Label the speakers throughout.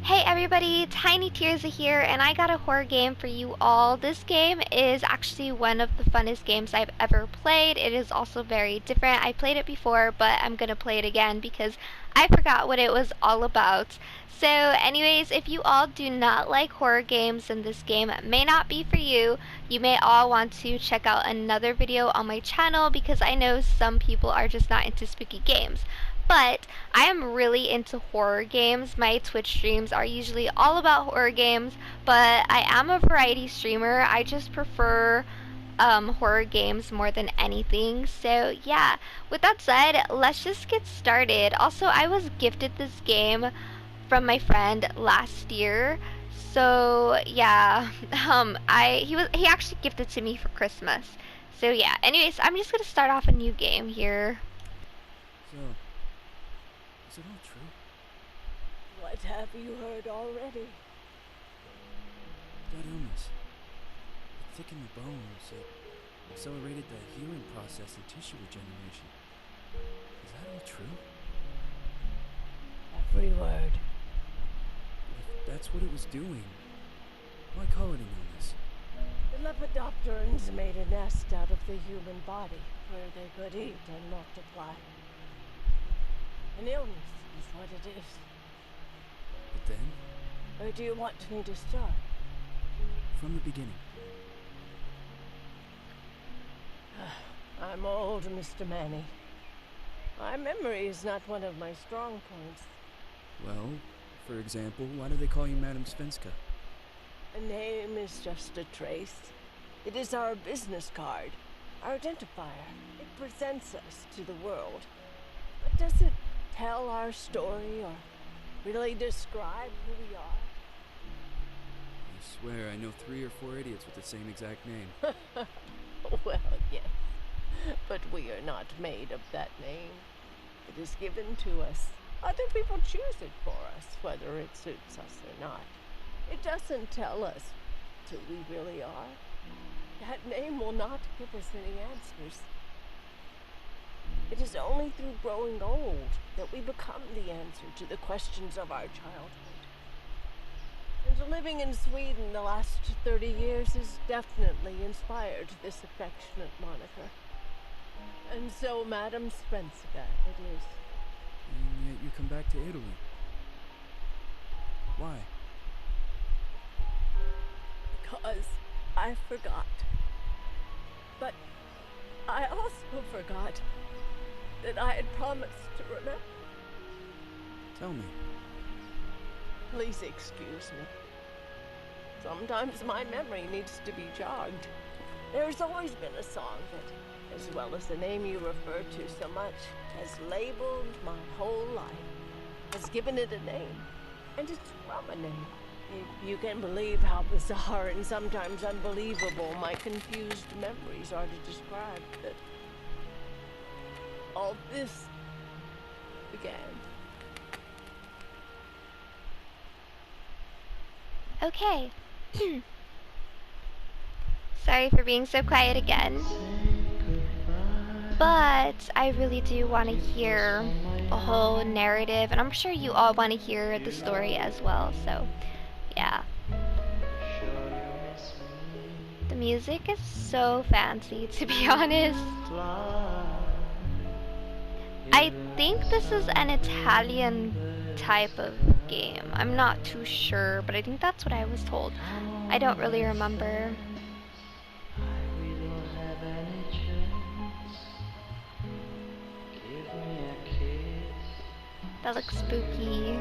Speaker 1: Hey everybody, Tiny Tirzah here, and I got a horror game for you all. This game is actually one of the funnest games I've ever played. It is also very different. I played it before, but I'm gonna play it again because I forgot what it was all about. So anyways, if you all do not like horror games, then this game may not be for you. You may all want to check out another video on my channel because I know some people are just not into spooky games. But I am really into horror games. My Twitch streams are usually all about horror games, but I am a variety streamer. I just prefer horror games more than anything. So yeah, with that said, let's just get started. Also, I was gifted this game from my friend last year. So yeah, he actually gifted it to me for Christmas. So yeah, anyways, I'm just gonna start off a new game here.
Speaker 2: So, is it all true?
Speaker 3: What have you heard already?
Speaker 2: That illness. It thickened the bones. It accelerated the healing process and tissue regeneration. Is that all true?
Speaker 3: Every word.
Speaker 2: If that's what it was doing, why call it an illness?
Speaker 3: The lepidopterans made a nest out of the human body where they could eat and multiply. An illness is what it is.
Speaker 2: But then,
Speaker 3: Where do you want me to start?
Speaker 2: from the beginning,
Speaker 3: I'm old, Mr. Manny. My memory is not one of my strong points.
Speaker 2: well, for example, why do they call you Madame Svenska?
Speaker 3: A name is just a trace. It is our business card, our identifier. It presents us to the world. But does it tell our story or really describe who we are?
Speaker 2: I swear I know 3 or 4 idiots with the same exact name.
Speaker 3: Well, yes. But we are not made of that name. It is given to us. Other people choose it for us, whether it suits us or not. It doesn't tell us who we really are. That name will not give us any answers. It is only through growing old that we become the answer to the questions of our childhood. And living in Sweden the last 30 years has definitely inspired this affectionate moniker. And so, Madame Svenska it is.
Speaker 2: And yet you come back to Italy. Why?
Speaker 3: Because I forgot. But I also forgot that I had promised to remember.
Speaker 2: Tell me.
Speaker 3: Please excuse me. Sometimes my memory needs to be jogged. There's always been a song that, as well as the name you refer to so much, has labeled my whole life, has given it a name, and it's from a name. If you can believe how bizarre and sometimes unbelievable my confused memories are to describe that all this began.
Speaker 1: Okay. Sorry for being so quiet again. But I really do want to hear a whole narrative, and I'm sure you all want to hear the story as well, so yeah. The music is so fancy, to be honest. I think this is an Italian type of game. I'm not too sure, but I think that's what I was told. I don't really remember. That looks spooky.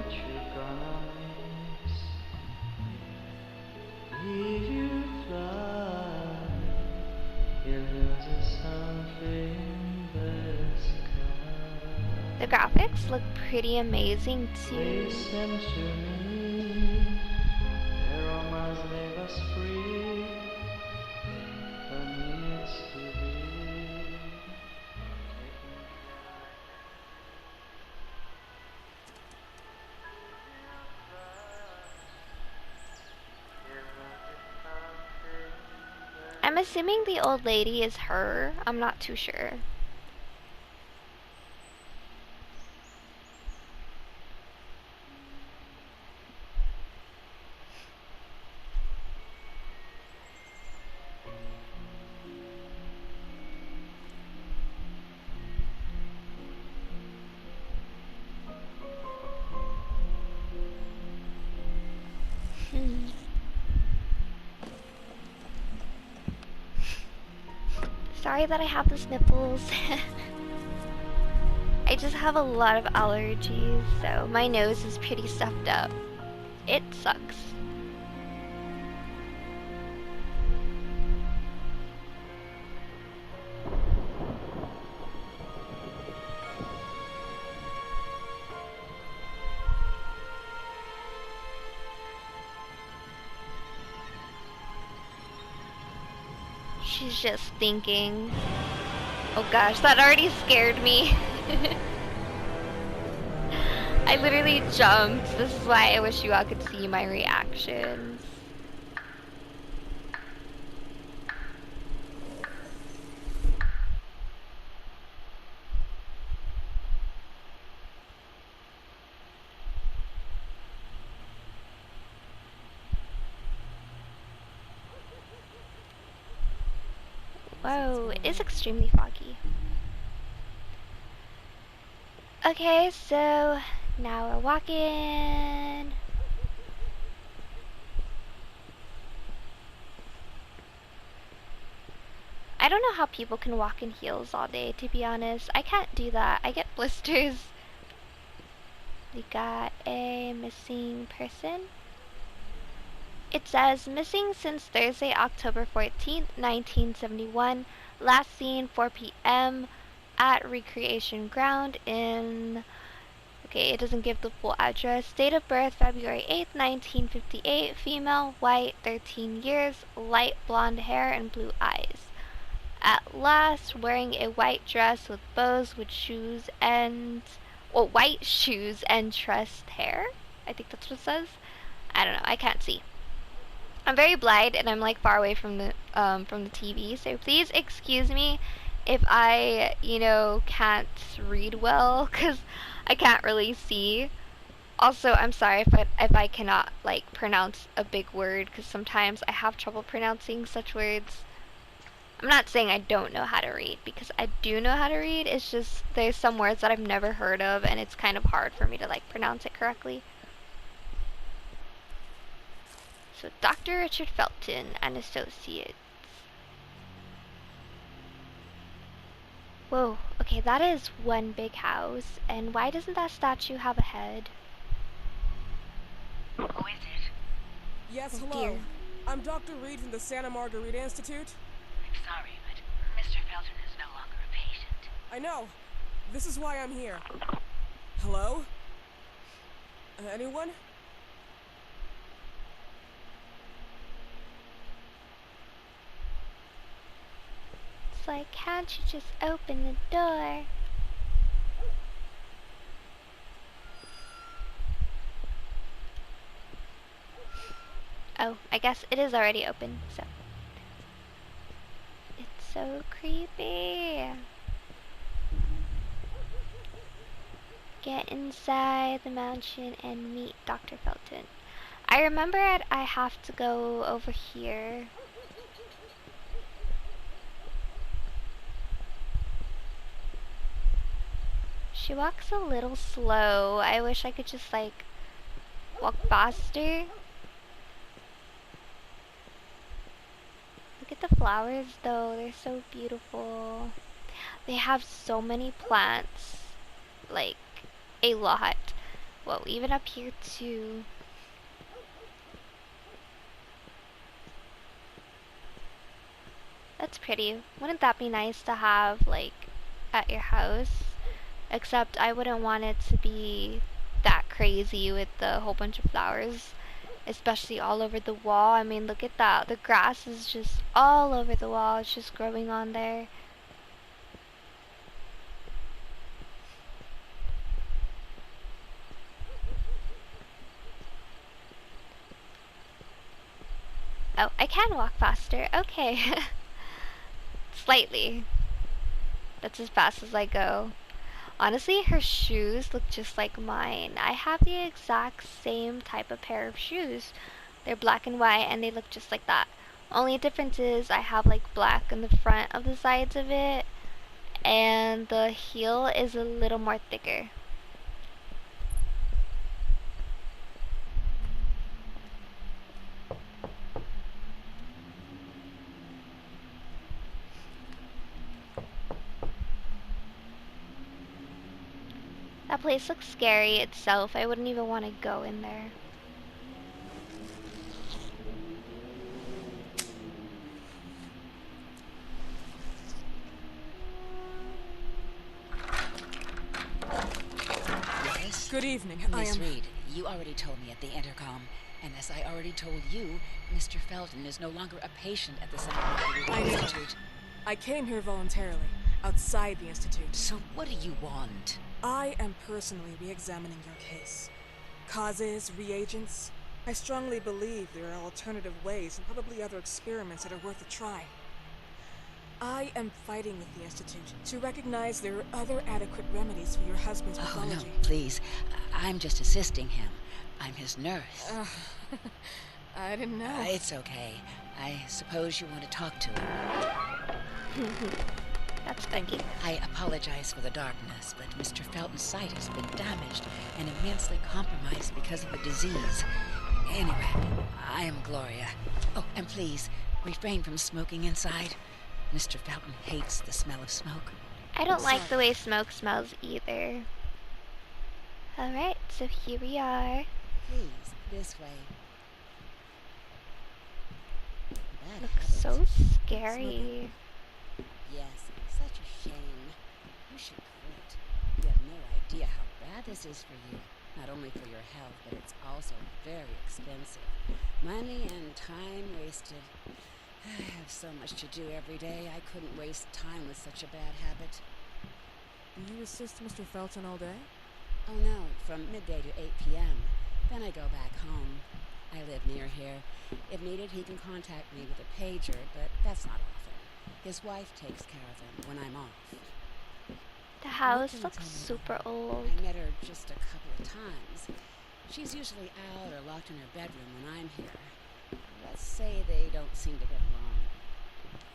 Speaker 1: The graphics look pretty amazing too. I'm assuming the old lady is her. I'm not too sure. Sorry that I have the sniffles. I just have a lot of allergies, so my nose is pretty stuffed up. It sucks. She's just thinking. Oh gosh, that already scared me. I literally jumped. This is why I wish you all could see my reactions. Whoa, it is extremely foggy. Okay, so now we're walking. I don't know how people can walk in heels all day, to be honest. I can't do that. I get blisters. We got a missing person. It says, missing since Thursday, October 14th, 1971. Last seen 4 p.m. at Recreation Ground in... Okay, it doesn't give the full address. Date of birth, February 8th, 1958. Female, white, 13 years. Light blonde hair and blue eyes. At last, wearing a white dress with bows with shoes and... Well, white shoes and trussed hair. I think that's what it says. I don't know. I can't see. I'm very blind and I'm like far away from the TV, so please excuse me if I, you know, can't read well, because I can't really see. Also, I'm sorry if I cannot like pronounce a big word, because sometimes I have trouble pronouncing such words. I'm not saying I don't know how to read, because I do know how to read. It's just there's some words that I've never heard of and it's kind of hard for me to like pronounce it correctly. So, Dr. Richard Felton and Associates. Whoa, okay, that is one big house. And why doesn't that statue have a head?
Speaker 4: Who is it?
Speaker 5: Yes,
Speaker 1: Oh,
Speaker 5: hello.
Speaker 1: dear.
Speaker 5: I'm Dr. Reed from the Santa Margarita Institute.
Speaker 4: I'm sorry, but Mr. Felton is no longer a patient.
Speaker 5: I know. This is why I'm here. Hello? Anyone?
Speaker 1: It's like, can't you just open the door? Oh, I guess it is already open, so. It's so creepy. Get inside the mansion and meet Dr. Felton. I remember I have to go over here. She walks a little slow. I wish I could just like walk faster. Look at the flowers though, they're so beautiful. They have so many plants, like a lot. Well, even up here too. That's pretty. Wouldn't that be nice to have like at your house? Except I wouldn't want it to be that crazy with the whole bunch of flowers, especially all over the wall. I mean, look at that. The grass is just all over the wall. It's just growing on there. Oh, I can walk faster. Okay. Slightly. That's as fast as I go. Honestly, her shoes look just like mine. I have the exact same type of pair of shoes. They're black and white and they look just like that. Only difference is I have like black in the front of the sides of it and the heel is a little more thicker. That place looks scary itself. I wouldn't even want to go in there.
Speaker 6: Yes?
Speaker 5: Good evening.
Speaker 6: Miss Reed, you already told me at the intercom. And as I already told you, Mr. Felton is no longer a patient at the
Speaker 5: I know.
Speaker 6: Institute.
Speaker 5: I came here voluntarily, outside the Institute.
Speaker 6: So what do you want?
Speaker 5: I am personally re-examining your case. Causes, reagents. I strongly believe there are alternative ways and probably other experiments that are worth a try. I am fighting with the Institute to recognize there are other adequate remedies for your husband's
Speaker 6: Oh, no,
Speaker 5: pathology.
Speaker 6: please. I'm just assisting him. I'm his nurse.
Speaker 5: I didn't know.
Speaker 6: It's okay. I suppose you want to talk to him.
Speaker 1: That's funny.
Speaker 6: I apologize for the darkness, but Mr. Felton's sight has been damaged and immensely compromised because of a disease. Anyway, I am Gloria. Oh, and please, refrain from smoking inside. Mr. Felton hates the smell of smoke.
Speaker 1: I don't like the way smoke smells either. Alright, so here we are.
Speaker 6: Please, this way. Bad
Speaker 1: Looks so
Speaker 6: habits.
Speaker 1: scary.
Speaker 6: Yes, such a shame. You should quit. You have no idea how bad this is for you. Not only for your health, but it's also very expensive. Money and time wasted. I have so much to do every day. I couldn't waste time with such a bad habit.
Speaker 5: Do you assist Mr. Felton all day?
Speaker 6: Oh no, from midday to 8 p.m. Then I go back home. I live near here. If needed, he can contact me with a pager, but that's not often. His wife takes care of him when I'm off.
Speaker 1: The house
Speaker 6: What can you
Speaker 1: looks
Speaker 6: tell me
Speaker 1: super
Speaker 6: about her?
Speaker 1: old.
Speaker 6: I met her just a couple of times. She's usually out or locked in her bedroom when I'm here. Let's say they don't seem to get along.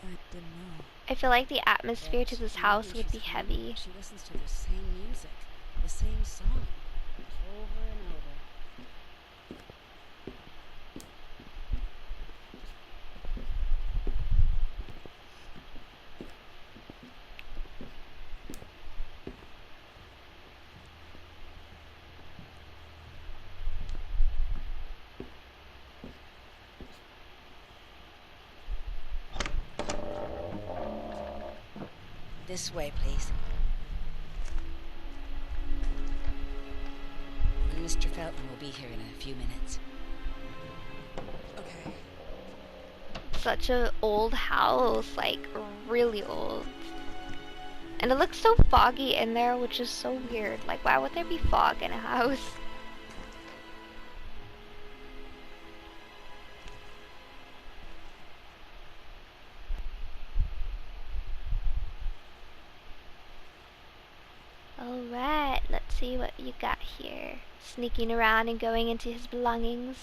Speaker 5: I didn't know.
Speaker 1: I feel like the atmosphere to
Speaker 6: But
Speaker 1: this
Speaker 6: even
Speaker 1: house
Speaker 6: when
Speaker 1: would be
Speaker 6: she's home,
Speaker 1: heavy.
Speaker 6: She listens to the same music, the same song, over and over. This way, please. Mr. Felton will be here in a few minutes.
Speaker 5: Okay.
Speaker 1: Such a old house, like really old. And it looks so foggy in there, which is so weird. Like, why would there be fog in a house? Alright, let's see what you got here. Sneaking around and going into his belongings.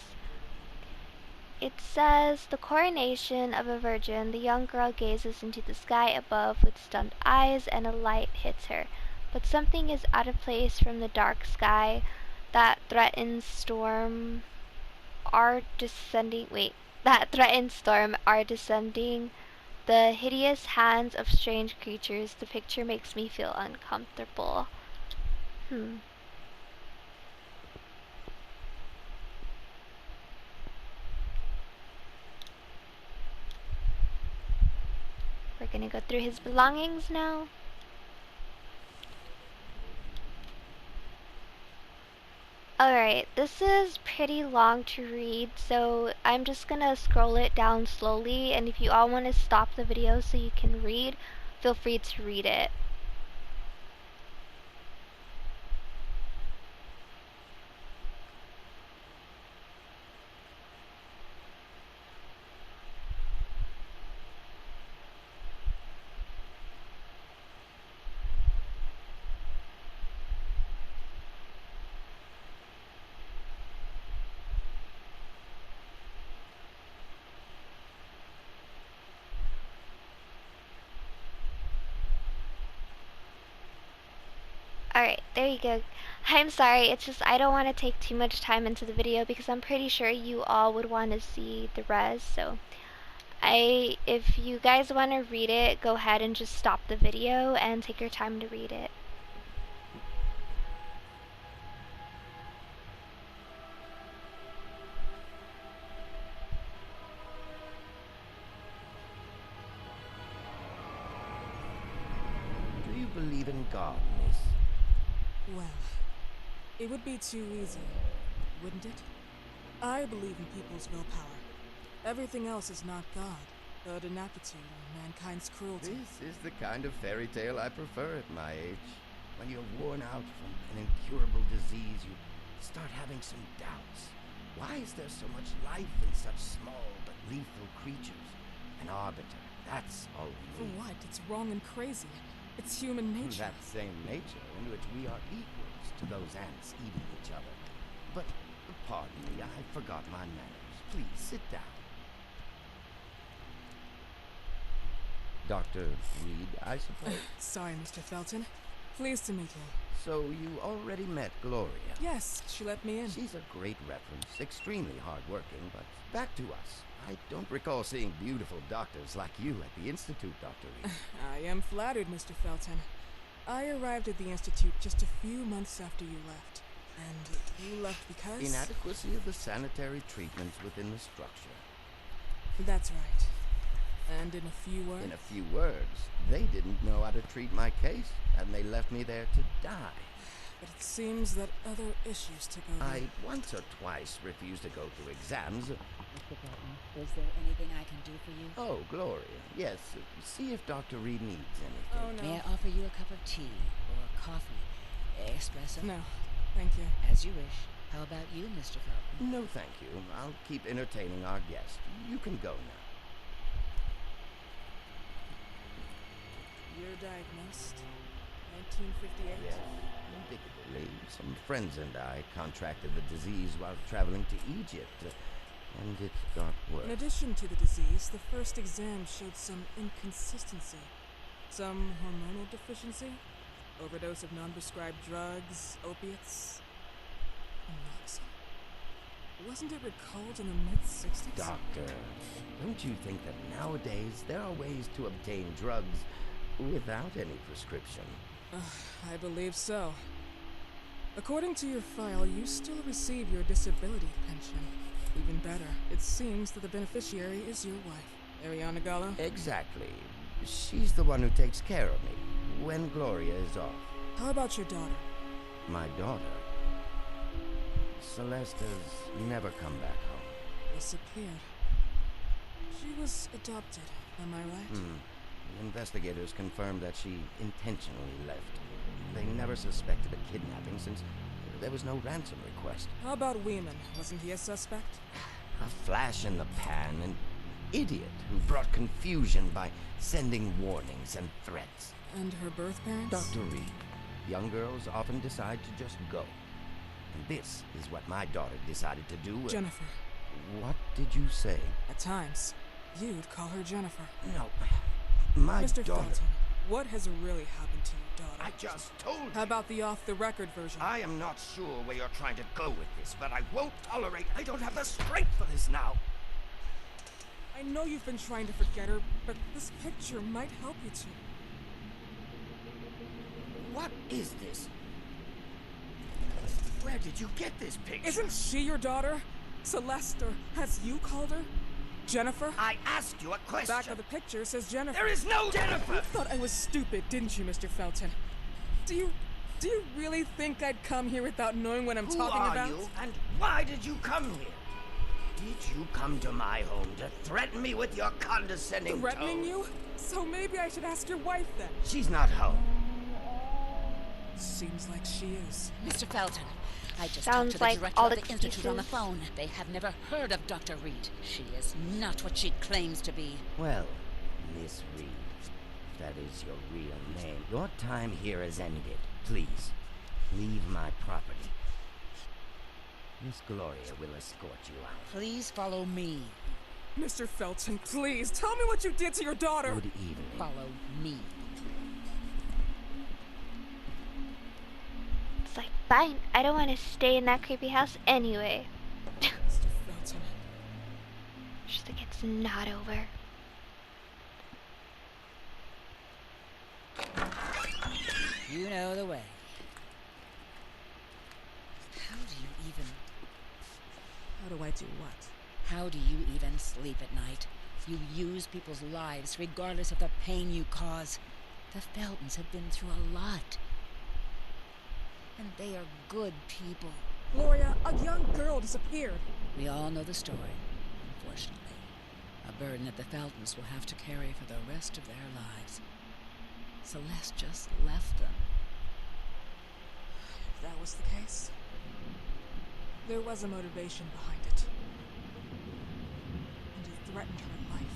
Speaker 1: It says, the coronation of a virgin, the young girl gazes into the sky above with stunned eyes and a light hits her. But something is out of place from the dark sky that threatens storm are descending. The hideous hands of strange creatures. The picture makes me feel uncomfortable. We're gonna go through his belongings now. Alright, this is pretty long to read, so I'm just gonna scroll it down slowly, and if you all want to stop the video so you can read, feel free to read it. Alright, there you go. I'm sorry, it's just I don't want to take too much time into the video because I'm pretty sure you all would want to see the res, so if you guys want to read it, go ahead and just stop the video and take your time to read it.
Speaker 7: believe in God, miss?
Speaker 5: Well, it would be too easy, wouldn't it? I believe in people's willpower. Everything else is not God, but inaptitude or mankind's cruelty.
Speaker 7: This is the kind of fairy tale I prefer at my age. When you're worn out from an incurable disease, you start having some doubts. Why is there so much life in such small but lethal creatures? An arbiter, that's all we
Speaker 5: For
Speaker 7: need.
Speaker 5: what? It's wrong and crazy. It's human nature.
Speaker 7: That same nature in which we are equals to those ants eating each other. But, pardon me, I forgot my manners. Please, sit down. Dr. Reed, I suppose.
Speaker 5: Sorry, Mr. Felton. Pleased to meet you.
Speaker 7: So you already met Gloria?
Speaker 5: Yes, she let me in.
Speaker 7: She's a great reference, extremely hardworking, but back to us. I don't recall seeing beautiful doctors like you at the Institute, Dr. Reed.
Speaker 5: I am flattered, Mr. Felton. I arrived at the Institute just a few months after you left. And you left because?
Speaker 7: Inadequacy of the sanitary treatments within the structure.
Speaker 5: That's right. And in a few words?
Speaker 7: In a few words, they didn't know how to treat my case, and they left me there to die.
Speaker 5: But it seems that other issues took over.
Speaker 7: I once or twice refused to go through exams.
Speaker 6: Mr. Felton, is there anything I can do for you?
Speaker 7: Oh, Gloria, yes. See if Dr. Reed needs anything.
Speaker 5: Oh, no.
Speaker 6: May I offer you a cup of tea or coffee? Espresso?
Speaker 5: No, thank you.
Speaker 6: As you wish. How about you, Mr. Felton?
Speaker 7: No, thank you. I'll keep entertaining our guest. You can go now.
Speaker 5: You're diagnosed. 1958.
Speaker 7: Yes, indubitably. Some friends and I contracted the disease while traveling to Egypt, and it got worse.
Speaker 5: In addition to the disease, the first exam showed some inconsistency. Some hormonal deficiency, overdose of non-prescribed drugs, opiates, and naloxone. Wasn't it recalled in the mid-60s?
Speaker 7: Doctor, don't you think that nowadays there are ways to obtain drugs without any prescription?
Speaker 5: I believe so. According to your file, you still receive your disability pension. Even better, it seems that the beneficiary is your wife, Ariana Gallo.
Speaker 7: Exactly. She's the one who takes care of me when Gloria is off.
Speaker 5: How about your daughter?
Speaker 7: My daughter, Celeste, has never come back home.
Speaker 5: Disappeared. She was adopted, am I right?
Speaker 7: The investigators confirmed that she intentionally left. They never suspected a kidnapping since there was no ransom request.
Speaker 5: How about Weeman? Wasn't he a suspect?
Speaker 7: A flash in the pan, an idiot who brought confusion by sending warnings and threats.
Speaker 5: And her birth parents?
Speaker 7: Dr. Reed, young girls often decide to just go. And this is what my daughter decided to do.
Speaker 5: Jennifer.
Speaker 7: What did you say?
Speaker 5: At times, you'd call her Jennifer.
Speaker 7: No, my
Speaker 5: Mr.
Speaker 7: daughter.
Speaker 5: Felton, what has really happened to your daughter?
Speaker 7: I just told you.
Speaker 5: How about the off-the-record version?
Speaker 7: I am not sure where you're trying to go with this, but I won't tolerate. I don't have the strength for this now.
Speaker 5: I know you've been trying to forget her, but this picture might help you to.
Speaker 7: What is this? Where did you get this picture?
Speaker 5: Isn't she your daughter? Celeste, or has you called her? Jennifer?
Speaker 7: I asked you a question.
Speaker 5: Back of the picture says Jennifer.
Speaker 7: There is no Jennifer!
Speaker 5: You thought I was stupid, didn't you, Mr. Felton? Do you really think I'd come here without knowing what I'm talking about?
Speaker 7: Who are you, and why did you come here? Did you come to my home to threaten me with your condescending
Speaker 5: Threatening
Speaker 7: tone?
Speaker 5: you? So maybe I should ask your wife then.
Speaker 7: She's not home.
Speaker 5: Seems like she is.
Speaker 6: Mr. Felton, I just
Speaker 1: Sounds
Speaker 6: talked to the
Speaker 1: like
Speaker 6: director
Speaker 1: all
Speaker 6: of the Institute on the
Speaker 1: excuses.
Speaker 6: phone. They have never heard of Dr. Reed. She is not what she claims to be.
Speaker 7: Well, Miss Reed, if that is your real name, your time here has ended. Please, leave my property. Miss Gloria will escort you out.
Speaker 6: Please follow me.
Speaker 5: Mr. Felton, please, tell me what you did to your daughter!
Speaker 7: Good evening.
Speaker 6: Follow me.
Speaker 1: It's like, fine, I don't want to stay in that creepy house anyway.
Speaker 5: Mr. Felton.
Speaker 1: She's like, it's not over.
Speaker 6: You know the way. How do you even...
Speaker 5: How do I do what?
Speaker 6: How do you even sleep at night? You use people's lives regardless of the pain you cause. The Feltons have been through a lot. And they are good people.
Speaker 5: Gloria, a young girl disappeared.
Speaker 6: We all know the story, unfortunately. A burden that the Feltons will have to carry for the rest of their lives. Celeste just left them.
Speaker 5: If that was the case, there was a motivation behind it. And it threatened her life.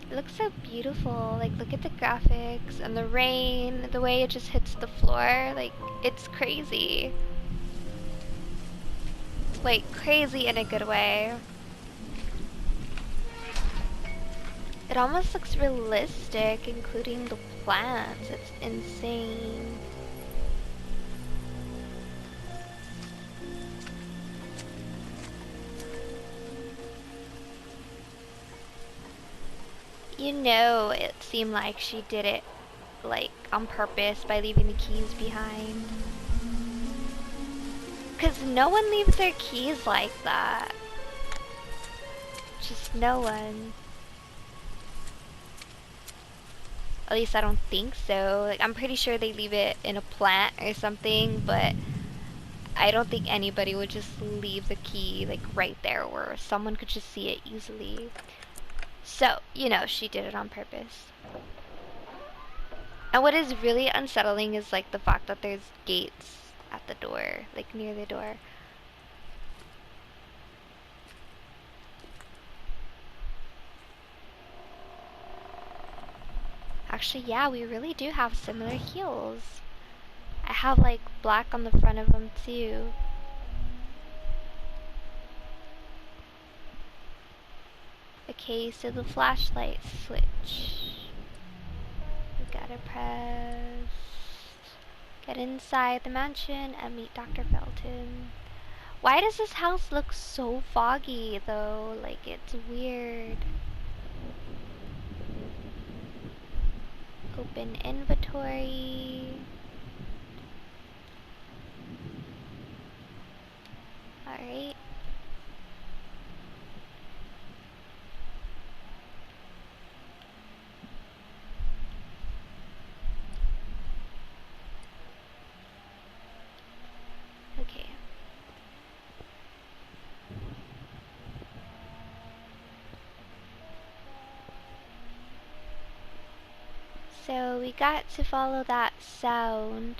Speaker 1: It looks so beautiful. Like, look at the graphics and the rain, the way it just hits the floor. Like, it's crazy. Like, crazy in a good way. It almost looks realistic, including the plants. It's insane. You know, it seemed like she did it, like, on purpose by leaving the keys behind. 'Cause no one leaves their keys like that. Just no one. At least I don't think so. Like, I'm pretty sure they leave it in a plant or something, but I don't think anybody would just leave the key, like, right there where someone could just see it easily. So, you know, she did it on purpose. And what is really unsettling is, like, the fact that there's gates at the door, like, near the door. Actually, yeah, we really do have similar heels. I have, like, black on the front of them, too. Okay, so the flashlight switch. We gotta press. Get inside the mansion and meet Dr. Felton. Why does this house look so foggy, though? Like, it's weird. Open inventory. Alright. Okay. So we got to follow that sound.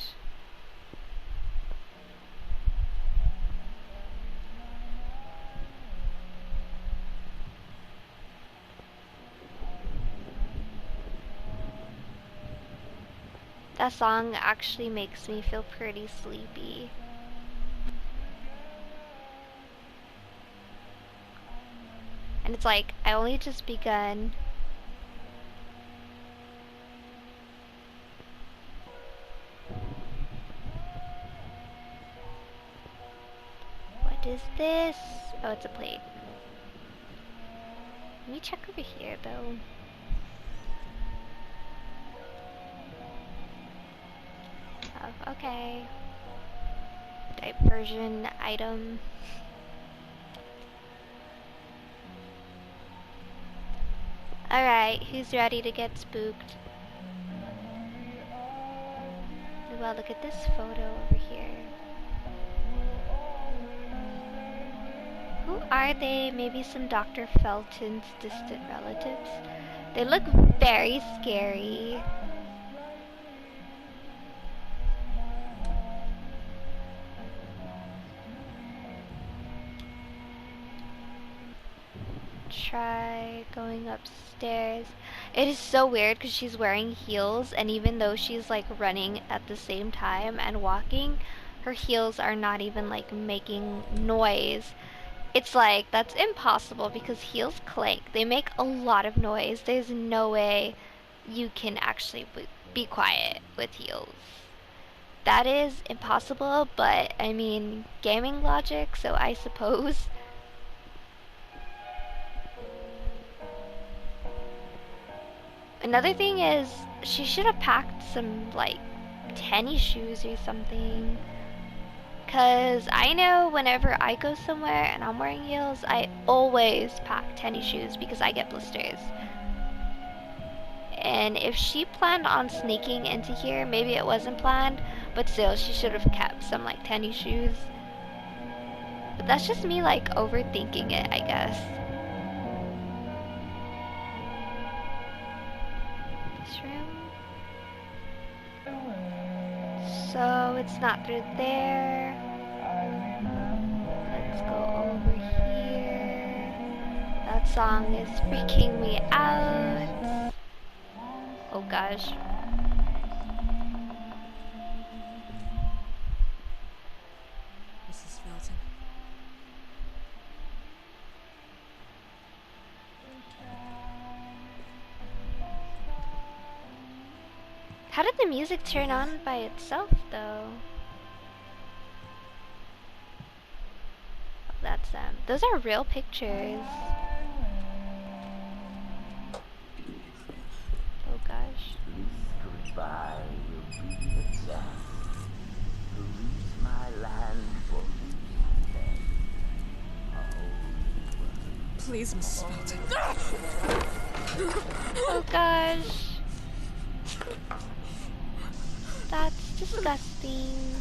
Speaker 1: That song actually makes me feel pretty sleepy. And it's like, I only just begun. What is this? Oh, it's a plate. Let me check over here, though. Oh, okay. Diversion item. Alright, who's ready to get spooked? Well, look at this photo over here. Who are they? Maybe some Dr. Felton's distant relatives? They look very scary. Try going upstairs. It is so weird because she's wearing heels, and even though she's like running at the same time and walking, her heels are not even like making noise. It's like, that's impossible because heels clank. They make a lot of noise. There's no way you can actually be quiet with heels. That is impossible, but I mean, gaming logic, so I suppose. Another thing is, she should have packed some, like, tennis shoes or something. Cause I know whenever I go somewhere and I'm wearing heels, I always pack tennis shoes because I get blisters. And if she planned on sneaking into here, maybe it wasn't planned, but still, she should have kept some like tennis shoes. But that's just me like overthinking it, I guess. This room. So it's not through there. Let's go over here. That song is freaking me out. Oh gosh.
Speaker 5: Mrs. Felton.
Speaker 1: How did the music turn on by itself though? Oh, that's them. Those are real pictures. Oh gosh.
Speaker 8: Goodbye will be the chance to reach my land for me.
Speaker 5: Please, Mrs. Felton.
Speaker 1: Oh gosh. That's disgusting.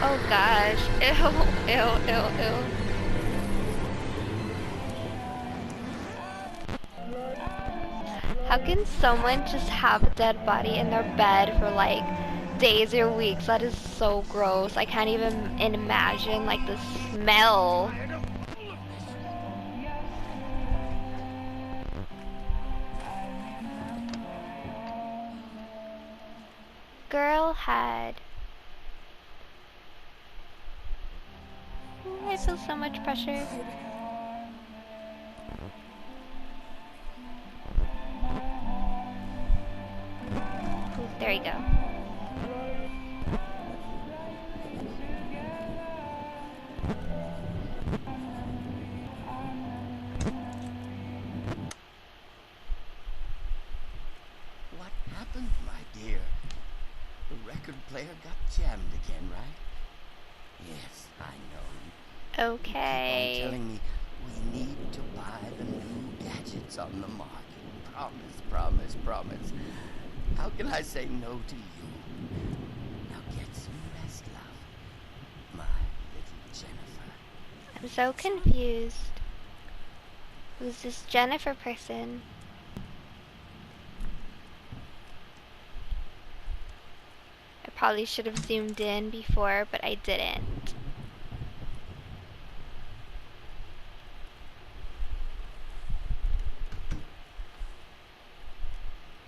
Speaker 1: Oh gosh. Ew, ew, ew, ew. How can someone just have a dead body in their bed for like days or weeks? That is so gross. I can't even imagine like the smell. Girl had. I feel so much pressure. Ooh, there you go.
Speaker 7: What happened, my dear? The record player got jammed again, right? Yes, I know. You keep on
Speaker 1: Okay.
Speaker 7: telling me we need to buy the new gadgets on the market. Promise, promise, promise. How can I say no to you? Now get some rest, love. My little Jennifer.
Speaker 1: I'm so confused. Who's this Jennifer person? I probably should have zoomed in before, but I didn't.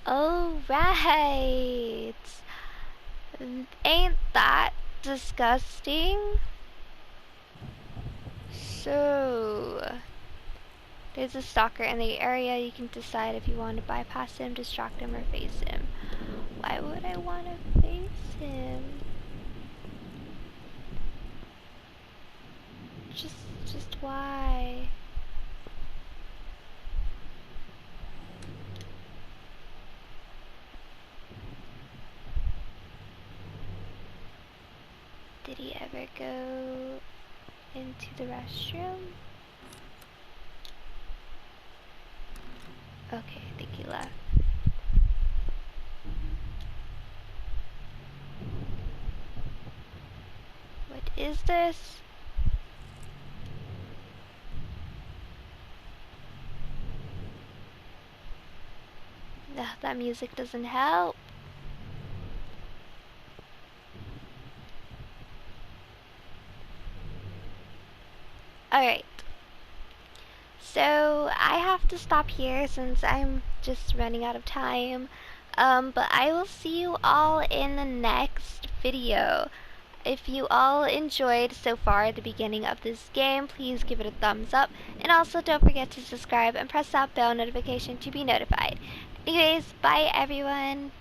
Speaker 1: Oh, right. Ain't that disgusting? So, there's a stalker in the area. You can decide if you want to bypass him, distract him, or face him. Why would I want to face him? Just why? Did he ever go into the restroom? Okay, I think he left. What is this? Ugh, that music doesn't help. Alright. So, I have to stop here since I'm just running out of time. But I will see you all in the next video. If you all enjoyed so far the beginning of this game, please give it a thumbs up. And also don't forget to subscribe and press that bell notification to be notified. Anyways, bye everyone.